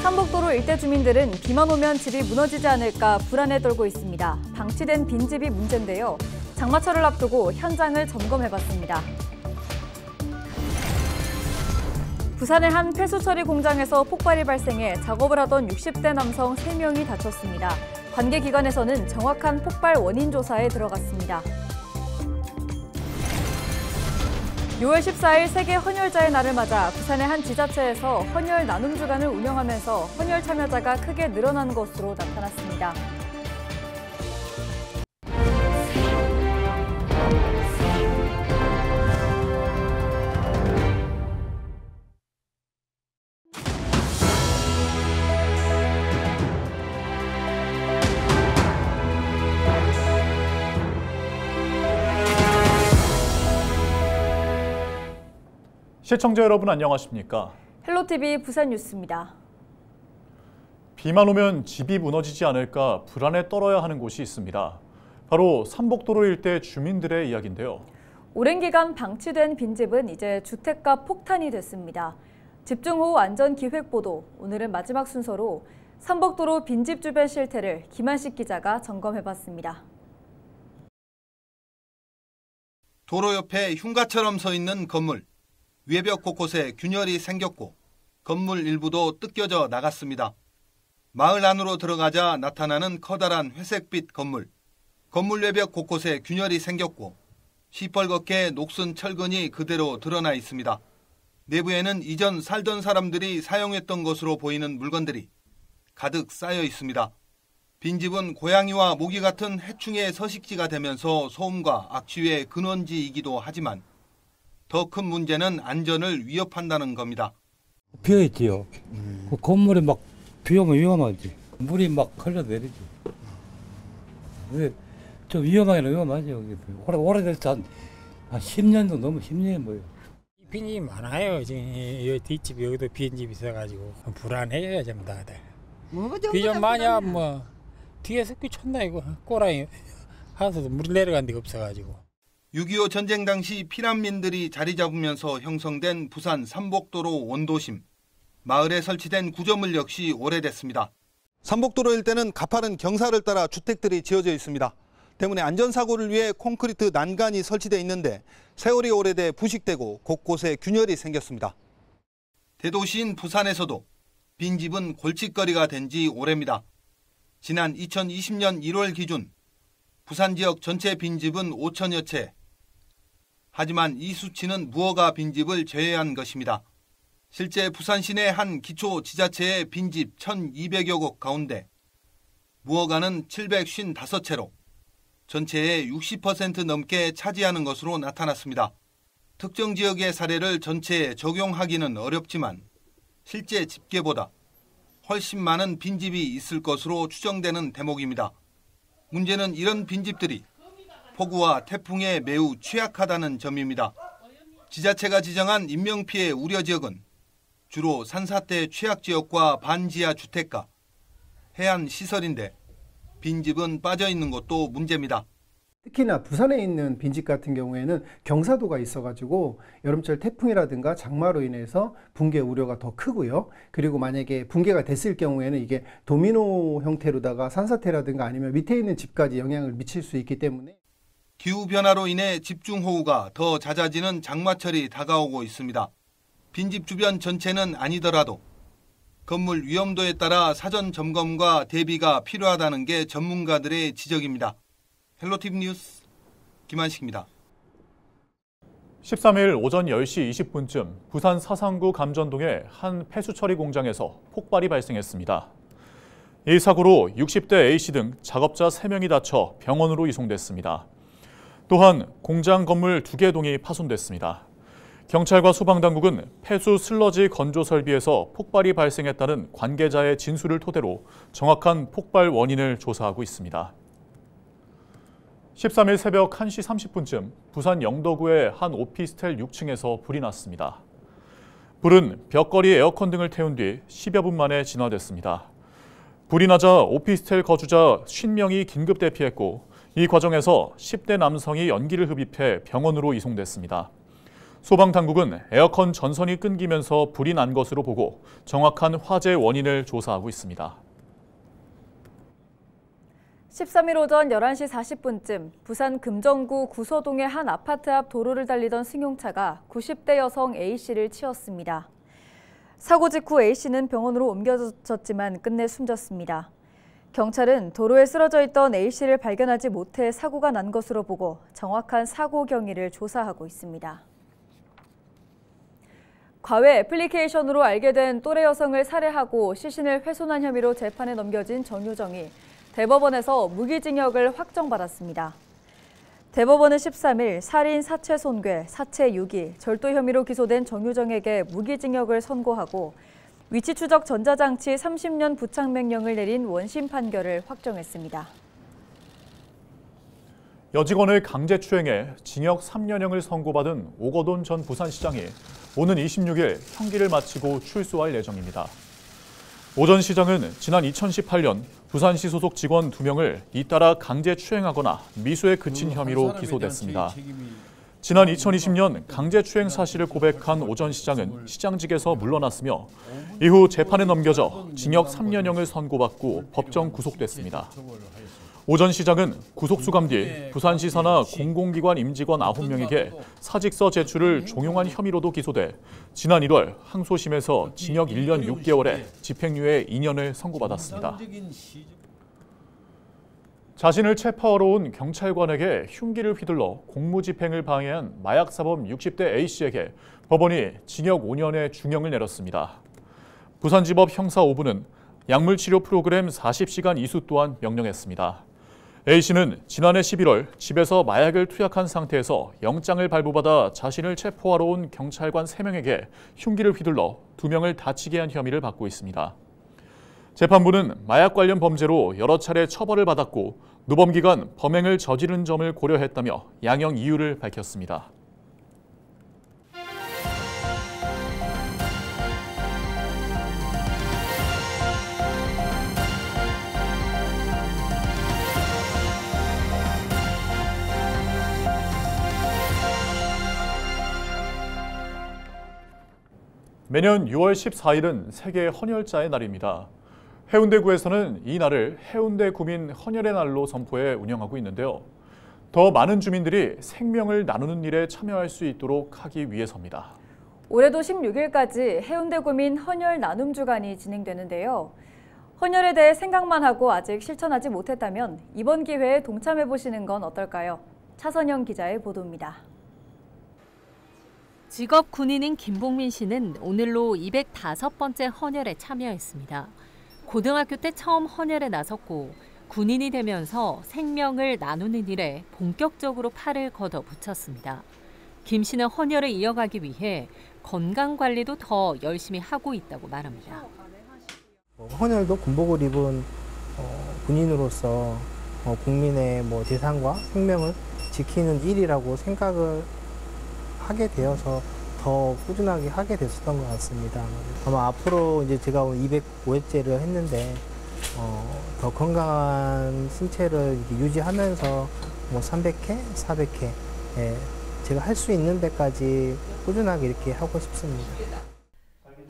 삼복도로 일대 주민들은 비만 오면 집이 무너지지 않을까 불안에 떨고 있습니다. 방치된 빈집이 문제인데요. 장마철을 앞두고 현장을 점검해봤습니다. 부산의 한 폐수처리 공장에서 폭발이 발생해 작업을 하던 60대 남성 3명이 다쳤습니다. 관계기관에서는 정확한 폭발 원인 조사에 들어갔습니다. 6월 14일 세계 헌혈자의 날을 맞아 부산의 한 지자체에서 헌혈 나눔 주간을 운영하면서 헌혈 참여자가 크게 늘어난 것으로 나타났습니다. 시청자 여러분 안녕하십니까? 헬로티비 부산 뉴스입니다. 비만 오면 집이 무너지지 않을까 불안에 떨어야 하는 곳이 있습니다. 바로 삼복도로 일대 주민들의 이야기인데요. 오랜 기간 방치된 빈집은 이제 주택가 폭탄이 됐습니다. 집중호우 안전기획보도, 오늘은 마지막 순서로 삼복도로 빈집 주변 실태를 김한식 기자가 점검해봤습니다. 도로 옆에 흉가처럼 서 있는 건물. 외벽 곳곳에 균열이 생겼고 건물 일부도 뜯겨져 나갔습니다. 마을 안으로 들어가자 나타나는 커다란 회색빛 건물. 건물 외벽 곳곳에 균열이 생겼고 시뻘겋게 녹슨 철근이 그대로 드러나 있습니다. 내부에는 이전 살던 사람들이 사용했던 것으로 보이는 물건들이 가득 쌓여 있습니다. 빈집은 고양이와 모기 같은 해충의 서식지가 되면서 소음과 악취의 근원지이기도 하지만 더 큰 문제는 안전을 위협한다는 겁니다. 비어있지요. 그 건물에 막 비 오면 위험하지. 물이 막 흘러내리지. 좀 위험하기는 위험하죠. 오래돼서 한 10년도 넘어 10년이 뭐예요. 빈집이 많아요. 지금 이 뒷집 여기도 빈집이 있어가지고 불안해요 전부 다들. 비 좀 많이 하면 뭐 뒤에서 삐쳤나 이거 꼬라이 하서도 물이 내려간 데가 없어가지고. 6.25 전쟁 당시 피난민들이 자리 잡으면서 형성된 부산 삼복도로 원도심. 마을에 설치된 구조물 역시 오래됐습니다. 삼복도로 일대는 가파른 경사를 따라 주택들이 지어져 있습니다. 때문에 안전사고를 위해 콘크리트 난간이 설치돼 있는데 세월이 오래돼 부식되고 곳곳에 균열이 생겼습니다. 대도시인 부산에서도 빈집은 골칫거리가 된 지 오래입니다. 지난 2020년 1월 기준 부산 지역 전체 빈집은 5천여 채. 하지만 이 수치는 무허가 빈집을 제외한 것입니다. 실제 부산 시내 한 기초지자체의 빈집 1,200여 곳 가운데 무허가는 755채로 전체의 60% 넘게 차지하는 것으로 나타났습니다. 특정 지역의 사례를 전체에 적용하기는 어렵지만 실제 집계보다 훨씬 많은 빈집이 있을 것으로 추정되는 대목입니다. 문제는 이런 빈집들이 폭우와 태풍에 매우 취약하다는 점입니다. 지자체가 지정한 인명피해 우려 지역은 주로 산사태 취약지역과 반지하 주택가, 해안시설인데 빈집은 빠져있는 것도 문제입니다. 특히나 부산에 있는 빈집 같은 경우에는 경사도가 있어가지고 여름철 태풍이라든가 장마로 인해서 붕괴 우려가 더 크고요. 그리고 만약에 붕괴가 됐을 경우에는 이게 도미노 형태로다가 산사태라든가 아니면 밑에 있는 집까지 영향을 미칠 수 있기 때문에 기후변화로 인해 집중호우가 더 잦아지는 장마철이 다가오고 있습니다. 빈집 주변 전체는 아니더라도 건물 위험도에 따라 사전 점검과 대비가 필요하다는 게 전문가들의 지적입니다. 헬로티비 뉴스 김한식입니다. 13일 오전 10시 20분쯤 부산 사상구 감전동의 한 폐수처리 공장에서 폭발이 발생했습니다. 이 사고로 60대 A씨 등 작업자 3명이 다쳐 병원으로 이송됐습니다. 또한 공장 건물 2개 동이 파손됐습니다. 경찰과 소방당국은 폐수 슬러지 건조 설비에서 폭발이 발생했다는 관계자의 진술을 토대로 정확한 폭발 원인을 조사하고 있습니다. 13일 새벽 1시 30분쯤 부산 영도구의 한 오피스텔 6층에서 불이 났습니다. 불은 벽걸이 에어컨 등을 태운 뒤 10여 분 만에 진화됐습니다. 불이 나자 오피스텔 거주자 50명이 긴급 대피했고 이 과정에서 10대 남성이 연기를 흡입해 병원으로 이송됐습니다. 소방당국은 에어컨 전선이 끊기면서 불이 난 것으로 보고 정확한 화재 원인을 조사하고 있습니다. 13일 오전 11시 40분쯤 부산 금정구 구서동의 한 아파트 앞 도로를 달리던 승용차가 90대 여성 A씨를 치었습니다. 사고 직후 A씨는 병원으로 옮겨졌지만 끝내 숨졌습니다. 경찰은 도로에 쓰러져 있던 A씨를 발견하지 못해 사고가 난 것으로 보고 정확한 사고 경위를 조사하고 있습니다. 과외 애플리케이션으로 알게 된 또래 여성을 살해하고 시신을 훼손한 혐의로 재판에 넘겨진 정유정이 대법원에서 무기징역을 확정받았습니다. 대법원은 13일 살인, 사체 손괴, 사체 유기, 절도 혐의로 기소된 정유정에게 무기징역을 선고하고 위치 추적 전자장치 30년 부착 명령을 내린 원심 판결을 확정했습니다. 여직원을 강제추행해 징역 3년형을 선고받은 오거돈 전 부산시장이 오는 26일 형기를 마치고 출소할 예정입니다. 오 전 시장은 지난 2018년 부산시 소속 직원 2명을 잇따라 강제추행하거나 미수에 그친 혐의로 기소됐습니다. 지난 2020년 강제추행 사실을 고백한 오 전 시장은 시장직에서 물러났으며 이후 재판에 넘겨져 징역 3년형을 선고받고 법정 구속됐습니다. 오 전 시장은 구속수감 뒤 부산시 산하 공공기관 임직원 9명에게 사직서 제출을 종용한 혐의로도 기소돼 지난 1월 항소심에서 징역 1년 6개월에 집행유예 2년을 선고받았습니다. 자신을 체포하러 온 경찰관에게 흉기를 휘둘러 공무집행을 방해한 마약사범 60대 A씨에게 법원이 징역 5년의 중형을 내렸습니다. 부산지법 형사 5부는 약물치료 프로그램 40시간 이수 또한 명령했습니다. A씨는 지난해 11월 집에서 마약을 투약한 상태에서 영장을 발부받아 자신을 체포하러 온 경찰관 3명에게 흉기를 휘둘러 2명을 다치게 한 혐의를 받고 있습니다. 재판부는 마약 관련 범죄로 여러 차례 처벌을 받았고 누범 기간 범행을 저지른 점을 고려했다며 양형 이유를 밝혔습니다. 매년 6월 14일은 세계 헌혈자의 날입니다. 해운대구에서는 이 날을 해운대 구민 헌혈의 날로 선포해 운영하고 있는데요. 더 많은 주민들이 생명을 나누는 일에 참여할 수 있도록 하기 위해서입니다. 올해도 16일까지 해운대 구민 헌혈 나눔 주간이 진행되는데요. 헌혈에 대해 생각만 하고 아직 실천하지 못했다면 이번 기회에 동참해 보시는 건 어떨까요? 차선영 기자의 보도입니다. 직업 군인인 김봉민 씨는 오늘로 205번째 헌혈에 참여했습니다. 고등학교 때 처음 헌혈에 나섰고 군인이 되면서 생명을 나누는 일에 본격적으로 팔을 걷어붙였습니다. 김 씨는 헌혈을 이어가기 위해 건강관리도 더 열심히 하고 있다고 말합니다. 헌혈도 군복을 입은 군인으로서 국민의 대상과 생명을 지키는 일이라고 생각을 하게 되어서 더 꾸준하게 하게 됐었던 것 같습니다. 아마 앞으로 이제 제가 오늘 205회째를 했는데 더 건강한 신체를 유지하면서 300회, 400회 제가 할 수 있는 데까지 꾸준하게 이렇게 하고 싶습니다.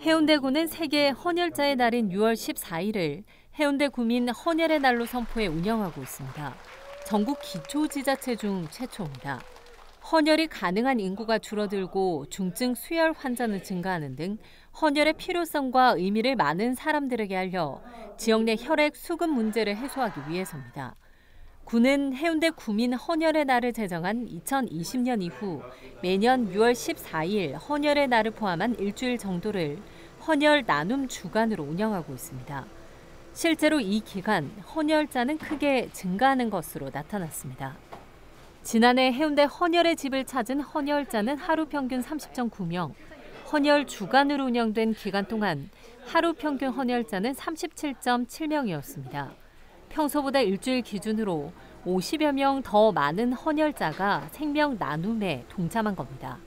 해운대구는 세계 헌혈자의 날인 6월 14일을 해운대 구민 헌혈의 날로 선포해 운영하고 있습니다. 전국 기초지자체 중 최초입니다. 헌혈이 가능한 인구가 줄어들고 중증 수혈 환자는 증가하는 등 헌혈의 필요성과 의미를 많은 사람들에게 알려 지역 내 혈액 수급 문제를 해소하기 위해서입니다. 구는 해운대 구민 헌혈의 날을 제정한 2020년 이후 매년 6월 14일 헌혈의 날을 포함한 일주일 정도를 헌혈 나눔 주간으로 운영하고 있습니다. 실제로 이 기간 헌혈자는 크게 증가하는 것으로 나타났습니다. 지난해 해운대 헌혈의 집을 찾은 헌혈자는 하루 평균 30.9명, 헌혈 주간으로 운영된 기간 동안 하루 평균 헌혈자는 37.7명이었습니다. 평소보다 일주일 기준으로 50여 명 더 많은 헌혈자가 생명 나눔에 동참한 겁니다.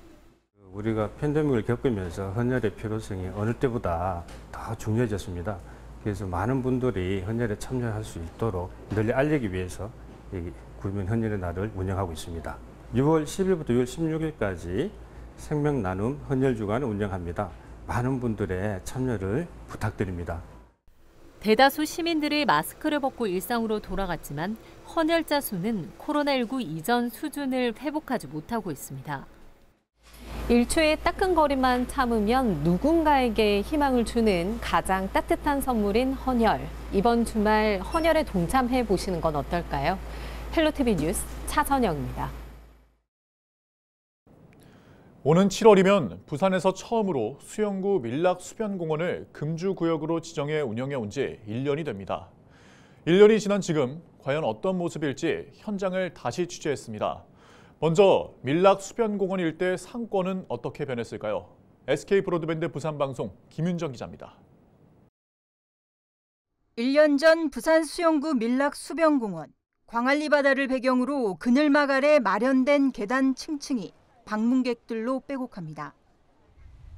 우리가 팬데믹을 겪으면서 헌혈의 필요성이 어느 때보다 더 중요해졌습니다. 그래서 많은 분들이 헌혈에 참여할 수 있도록 널리 알리기 위해서 구민 헌혈의 날을 운영하고 있습니다. 6월 10일부터 6월 16일까지 생명 나눔 헌혈 주간을 운영합니다. 많은 분들의 참여를 부탁드립니다. 대다수 시민들이 마스크를 벗고 일상으로 돌아갔지만 헌혈자 수는 코로나19 이전 수준을 회복하지 못하고 있습니다. 일초의 따끔거림만 참으면 누군가에게 희망을 주는 가장 따뜻한 선물인 헌혈. 이번 주말 헌혈에 동참해 보시는 건 어떨까요? 헬로티비 뉴스 차선영입니다. 오는 7월이면 부산에서 처음으로 수영구 밀락수변공원을 금주구역으로 지정해 운영해 온 지 1년이 됩니다. 1년이 지난 지금 과연 어떤 모습일지 현장을 다시 취재했습니다. 먼저 밀락수변공원 일대 상권은 어떻게 변했을까요? SK브로드밴드 부산방송 김윤정 기자입니다. 1년 전 부산 수영구 밀락수변공원. 광안리 바다를 배경으로 그늘막 아래 마련된 계단 층층이 방문객들로 빼곡합니다.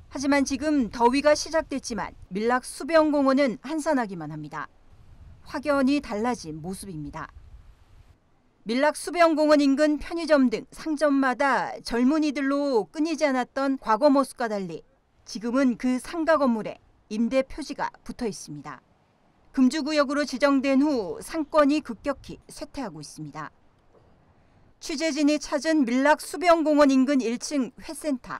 하지만 지금 더위가 시작됐지만 밀락수변공원은 한산하기만 합니다. 확연히 달라진 모습입니다. 밀락수변공원 인근 편의점 등 상점마다 젊은이들로 끊이지 않았던 과거 모습과 달리 지금은 그 상가 건물에 임대 표지가 붙어 있습니다. 금주구역으로 지정된 후 상권이 급격히 쇠퇴하고 있습니다. 취재진이 찾은 밀락수변공원 인근 1층 회센터.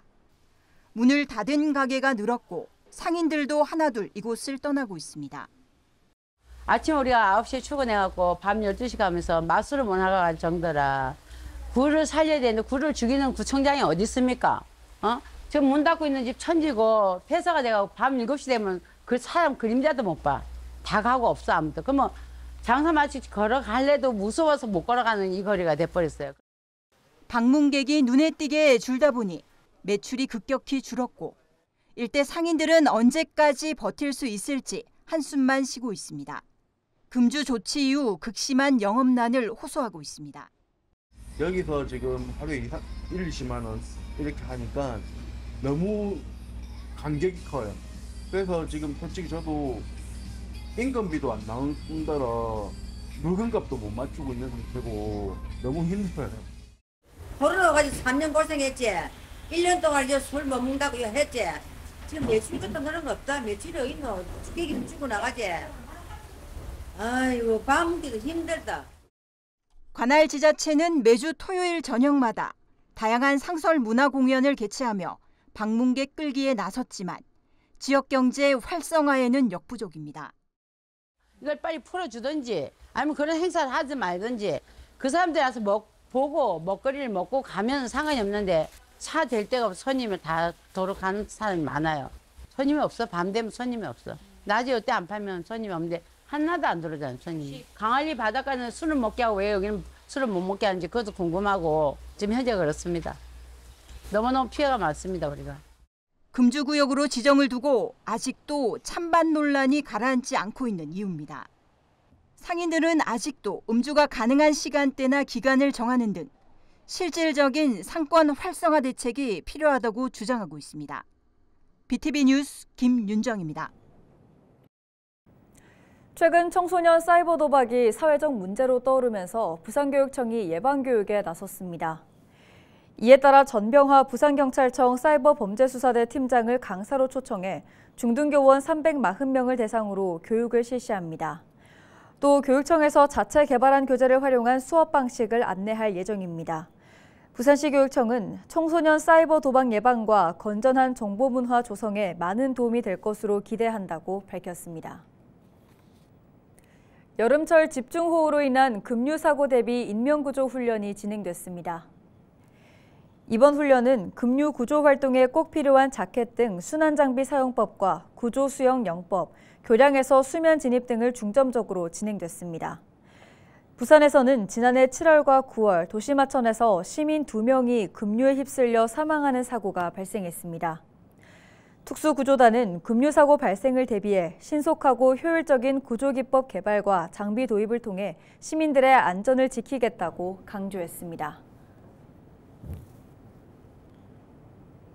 문을 닫은 가게가 늘었고 상인들도 하나둘 이곳을 떠나고 있습니다. 아침 우리가 9시에 출근해갖고 밤 12시 가면서 마술을 못 나갈 정도라 굴을 살려야 되는데 굴을 죽이는 구청장이 어디 있습니까? 지금 문 닫고 있는 집 천지고 폐사가 돼가고 밤 7시 되면 그 사람 그림자도 못 봐. 다 가고 없어 아무도. 그러면 장사 마치 걸어갈래도 무서워서 못 걸어가는 이 거리가 돼버렸어요. 방문객이 눈에 띄게 줄다 보니 매출이 급격히 줄었고 일대 상인들은 언제까지 버틸 수 있을지 한숨만 쉬고 있습니다. 금주 조치 이후 극심한 영업난을 호소하고 있습니다. 여기서 지금 하루에 1, 20만 원 이렇게 하니까 너무 간격이 커요. 그래서 지금 솔직히 저도 인건비도 안 나온 뿐더러 물건값도 못 맞추고 있는 상태고 너무 힘들어요. 코로나 가지고 3년 고생했지. 1년 동안 이제 술 못 먹는다고 했지. 지금 매출 같은 그런 거 없다. 매출이 어디 있노? 죽이기는 죽고 나가지. 아이고 밥 먹기도 힘들다. 관할 지자체는 매주 토요일 저녁마다 다양한 상설 문화 공연을 개최하며 방문객 끌기에 나섰지만 지역 경제 활성화에는 역부족입니다. 이걸 빨리 풀어주든지 아니면 그런 행사를 하지 말든지 그 사람들이 와서 보고 먹거리를 먹고 가면 상관이 없는데 차 댈 데가 없어. 손님을 다 도로 가는 사람이 많아요. 손님이 없어. 밤 되면 손님이 없어. 낮에 이때 안 팔면 손님이 없는데 하나도 안 들어오잖아요. 손님이. 강안리 바닷가는 술을 먹게 하고 왜 여기는 술을 못 먹게 하는지 그것도 궁금하고 지금 현재 그렇습니다. 너무너무 피해가 많습니다. 우리가. 금주구역으로 지정을 두고 아직도 찬반 논란이 가라앉지 않고 있는 이유입니다. 상인들은 아직도 음주가 가능한 시간대나 기간을 정하는 등 실질적인 상권 활성화 대책이 필요하다고 주장하고 있습니다. BTV 뉴스 김윤정입니다. 최근 청소년 사이버 도박이 사회적 문제로 떠오르면서 부산교육청이 예방교육에 나섰습니다. 이에 따라 전병하 부산경찰청 사이버범죄수사대 팀장을 강사로 초청해 중등교원 340명을 대상으로 교육을 실시합니다. 또 교육청에서 자체 개발한 교재를 활용한 수업 방식을 안내할 예정입니다. 부산시 교육청은 청소년 사이버 도박 예방과 건전한 정보문화 조성에 많은 도움이 될 것으로 기대한다고 밝혔습니다. 여름철 집중호우로 인한 급류사고 대비 인명구조 훈련이 진행됐습니다. 이번 훈련은 급류 구조 활동에 꼭 필요한 자켓 등 순환장비 사용법과 구조 수영 영법, 교량에서 수면 진입 등을 중점적으로 진행됐습니다. 부산에서는 지난해 7월과 9월 도시마천에서 시민 2명이 급류에 휩쓸려 사망하는 사고가 발생했습니다. 특수구조단은 급류사고 발생을 대비해 신속하고 효율적인 구조기법 개발과 장비 도입을 통해 시민들의 안전을 지키겠다고 강조했습니다.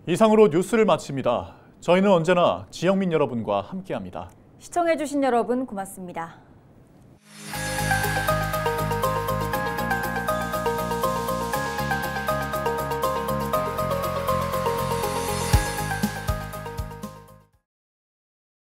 이상으로 뉴스를 마칩니다. 저희는 언제나 지역민 여러분과 함께합니다. 시청해주신 여러분 고맙습니다.